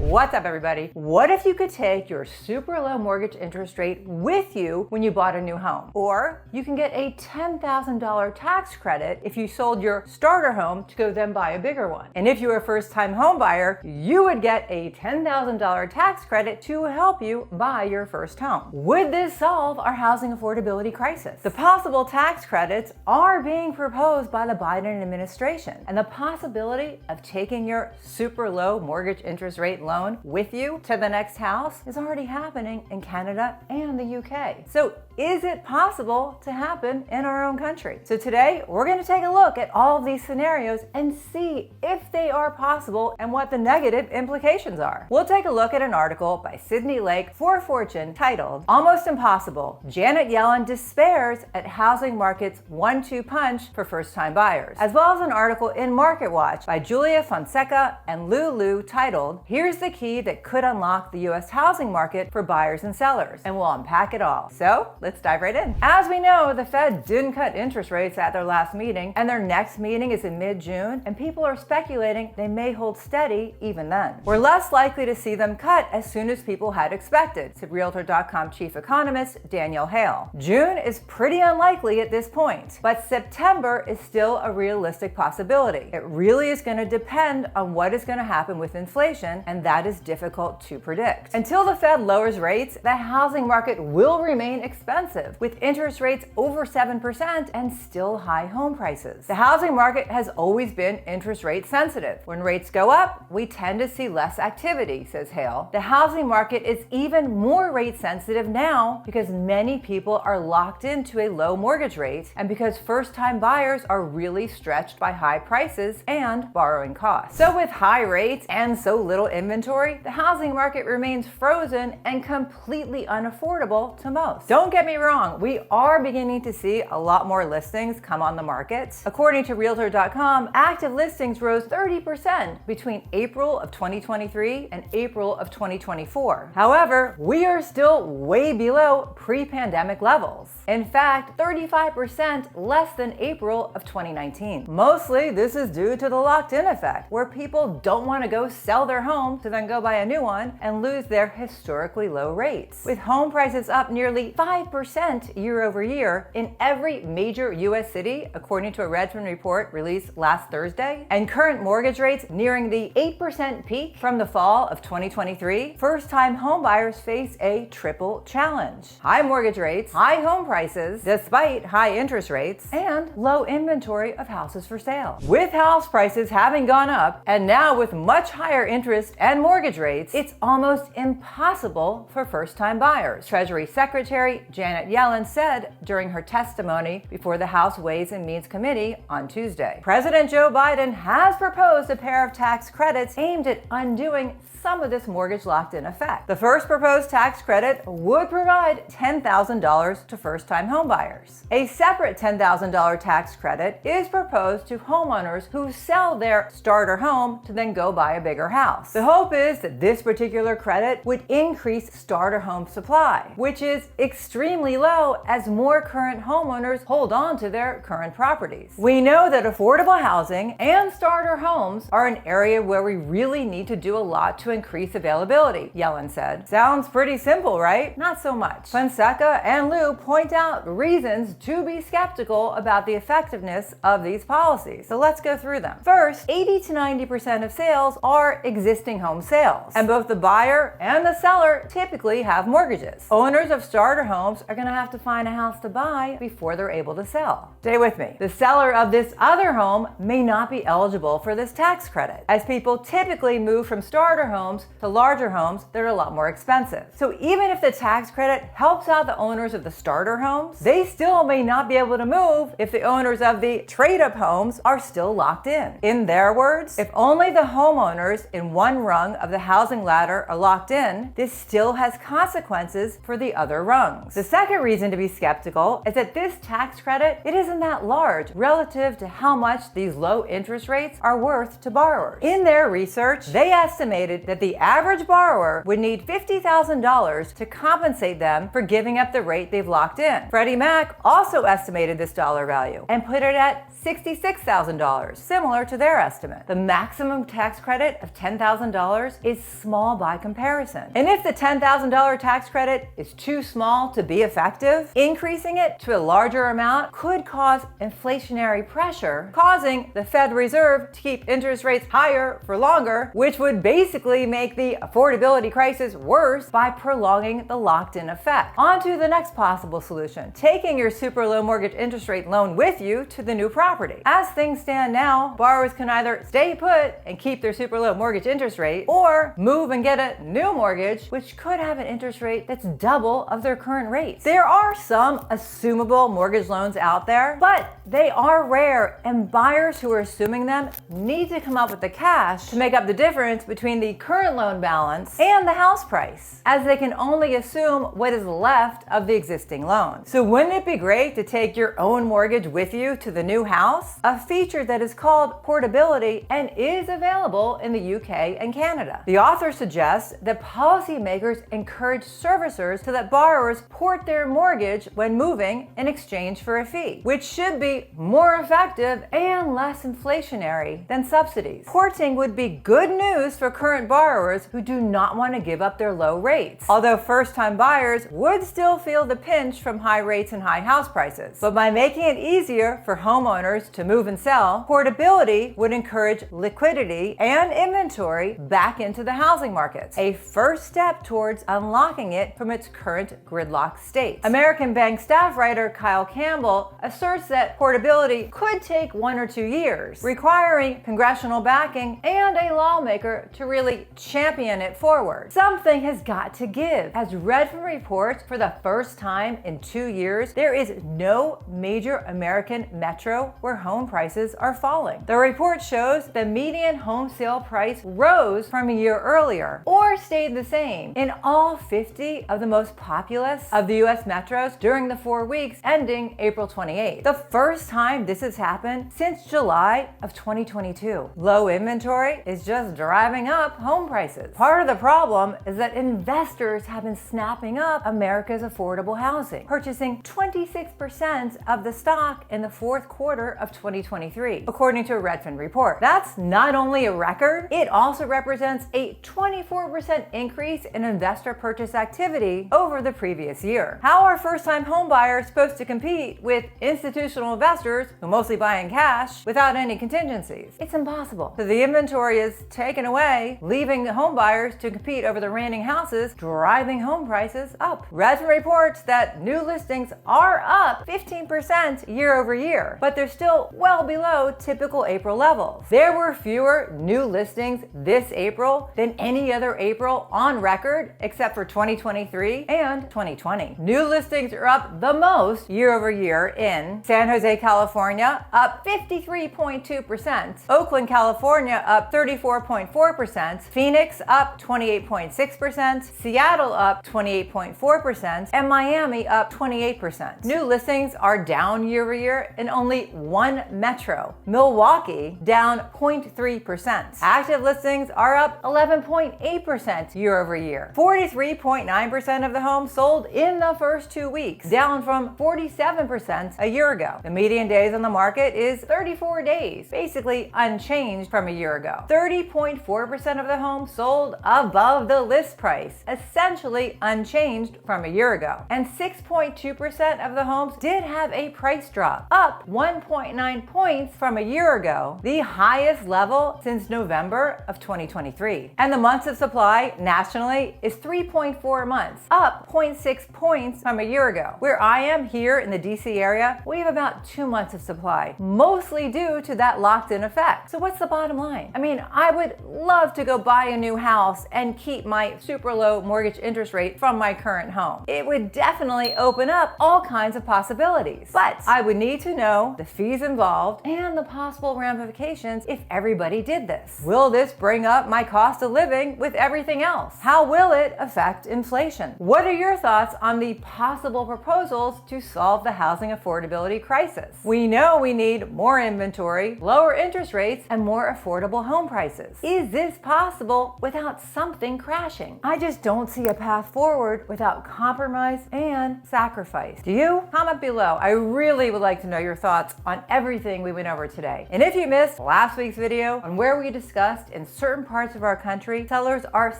What's up, everybody? What if you could take your super low mortgage interest rate with you when you bought a new home? Or you can get a $10,000 tax credit if you sold your starter home to go then buy a bigger one. And if you're a first-time home buyer, you would get a $10,000 tax credit to help you buy your first home. Would this solve our housing affordability crisis? The possible tax credits are being proposed by the Biden administration, and the possibility of taking your super low mortgage interest rate loan with you to the next house is already happening in Canada and the UK. So is it possible to happen in our own country? So today we're going to take a look at all of these scenarios and see if they are possible and what the negative implications are. We'll take a look at an article by Sydney Lake for Fortune titled "Almost Impossible. Janet Yellen Despairs at Housing Market's 1-2 Punch for First-Time Buyers," as well as an article in Market Watch by Julia Fonseca and Lulu titled "Here's the Key That Could Unlock the U.S. Housing Market for Buyers and Sellers," and we'll unpack it all. So let's dive right in. As we know, the Fed didn't cut interest rates at their last meeting, and their next meeting is in mid-June, and people are speculating they may hold steady even then. We're less likely to see them cut as soon as people had expected, said Realtor.com chief economist Daniel Hale. June is pretty unlikely at this point, but September is still a realistic possibility. It really is going to depend on what is going to happen with inflation, and that is difficult to predict. Until the Fed lowers rates, the housing market will remain expensive, with interest rates over 7% and still high home prices. The housing market has always been interest rate sensitive. When rates go up, we tend to see less activity, says Hale. The housing market is even more rate sensitive now because many people are locked into a low mortgage rate and because first-time buyers are really stretched by high prices and borrowing costs. So with high rates and so little inventory, the housing market remains frozen and completely unaffordable to most. Don't get me wrong, we are beginning to see a lot more listings come on the market. According to Realtor.com, active listings rose 30% between April of 2023 and April of 2024. However, we are still way below pre-pandemic levels. In fact, 35% less than April of 2019. Mostly, this is due to the locked-in effect, where people don't want to go sell their home to then go buy a new one and lose their historically low rates. With home prices up nearly 5% year over year in every major U.S. city, according to a Redfin report released last Thursday, and current mortgage rates nearing the 8% peak from the fall of 2023, first-time homebuyers face a triple challenge: high mortgage rates, high home prices despite high interest rates, and low inventory of houses for sale. With house prices having gone up, and now with much higher interest and mortgage rates, it's almost impossible for first-time buyers, Treasury Secretary Janet Yellen said during her testimony before the House Ways and Means Committee on Tuesday. President Joe Biden has proposed a pair of tax credits aimed at undoing some of this mortgage locked-in effect. The first proposed tax credit would provide $10,000 to first-time homebuyers. A separate $10,000 tax credit is proposed to homeowners who sell their starter home to then go buy a bigger house. The hope is that this particular credit would increase starter home supply, which is extremely low as more current homeowners hold on to their current properties. We know that affordable housing and starter homes are an area where we really need to do a lot to increase availability, Yellen said. Sounds pretty simple, right? Not so much. Fonseca and Lou point out reasons to be skeptical about the effectiveness of these policies. So let's go through them. First, 80 to 90% of sales are existing home sales, and both the buyer and the seller typically have mortgages. Owners of starter homes are going to have to find a house to buy before they're able to sell. Stay with me. The seller of this other home may not be eligible for this tax credit, as people typically move from starter homes to larger homes that are a lot more expensive. So even if the tax credit helps out the owners of the starter homes, they still may not be able to move if the owners of the trade-up homes are still locked in. In their words, if only the homeowners in one rung of the housing ladder are locked in, this still has consequences for the other rungs. The second reason to be skeptical is that this tax credit, it isn't that large relative to how much these low interest rates are worth to borrowers. In their research, they estimated that the average borrower would need $50,000 to compensate them for giving up the rate they've locked in. Freddie Mac also estimated this dollar value and put it at $66,000, similar to their estimate. The maximum tax credit of $10,000 is small by comparison. And if the $10,000 tax credit is too small to be effective, increasing it to a larger amount could cause inflationary pressure, causing the Fed Reserve to keep interest rates higher for longer, which would basically make the affordability crisis worse by prolonging the locked-in effect. On to the next possible solution, taking your super low mortgage interest rate loan with you to the new property. As things stand now, borrowers can either stay put and keep their super low mortgage interest rate, or move and get a new mortgage, which could have an interest rate that's double of their current rates. There are some assumable mortgage loans out there, but they are rare, and buyers who are assuming them need to come up with the cash to make up the difference between the current loan balance and the house price, as they can only assume what is left of the existing loan. So wouldn't it be great to take your own mortgage with you to the new house? A feature that is called Portability and is available in the UK and Canada. The author suggests that policymakers encourage servicers to let borrowers port their mortgage when moving in exchange for a fee, which should be more effective and less inflationary than subsidies. Porting would be good news for current borrowers who do not want to give up their low rates, although first-time buyers would still feel the pinch from high rates and high house prices. But by making it easier for homeowners to move and sell, Portability would encourage liquidity and inventory back into the housing markets, a first step towards unlocking it from its current gridlock state. American Bank staff writer Kyle Campbell asserts that Portability could take 1 or 2 years, requiring congressional backing and a lawmaker to really champion it forward. Something has got to give. As read from reports, for the first time in 2 years, there is no major American metro where home prices are falling. The report shows the median home sale price rose from a year earlier or stayed the same in all 50 of the most populous of the US metros during the 4 weeks ending April 28th. The first time this has happened since July of 2022. Low inventory is just driving up home prices. Part of the problem is that investors have been snapping up America's affordable housing, purchasing 26% of the stock in the fourth quarter of 2023, according to a Redfin report. That's not only a record, it also represents a 24% increase in investor purchase activity over the previous year. How are first-time home buyers supposed to compete with institutional investors who mostly buy in cash without any contingencies? It's impossible. So the inventory is taken away, leaving home buyers to compete over the remaining houses, driving home prices up. Redfin reports that new listings are up 15% year over year, but they're still well below typical April levels. There were fewer new listings this April than any other April on record except for 2023 and 2020. New listings are up the most year over year in San Jose, California, up 53.2%, Oakland, California, up 34.4%, Phoenix, up 28.6%, Seattle, up 28.4%, and Miami, up 28%. New listings are down year over year in only one metro, Milwaukee, down 0.3%. Active listings are up 11.8% year over year. 43.9% of the homes sold in the first 2 weeks, down from 47% a year ago. The median days on the market is 34 days, basically unchanged from a year ago. 30.4% of the homes sold above the list price, essentially unchanged from a year ago. And 6.2% of the homes did have a price drop, up 1.9 points from a year ago, the highest level since November of 2023. And the months of supply nationally is 3.4 months, up 0.6 points from a year ago. Where I am here in the DC area, we have about 2 months of supply, mostly due to that locked-in effect. So what's the bottom line? I mean, I would love to go buy a new house and keep my super low mortgage interest rate from my current home. It would definitely open up all kinds of possibilities, but I would need to know the fees involved and the possible ramifications if everybody did this. Will this bring up my cost of living with everything else? How will it affect inflation? What are your thoughts on the possible proposals to solve the housing affordability crisis. We know we need more inventory, lower interest rates, and more affordable home prices. Is this possible without something crashing? I just don't see a path forward without compromise and sacrifice. Do you? Comment below. I really would like to know your thoughts on everything we went over today. And if you missed last week's video on where we discussed in certain parts of our country sellers are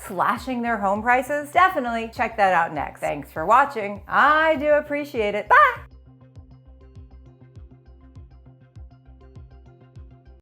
slashing their home prices, definitely check that out next. Thanks for watching. I do appreciate it. Bye!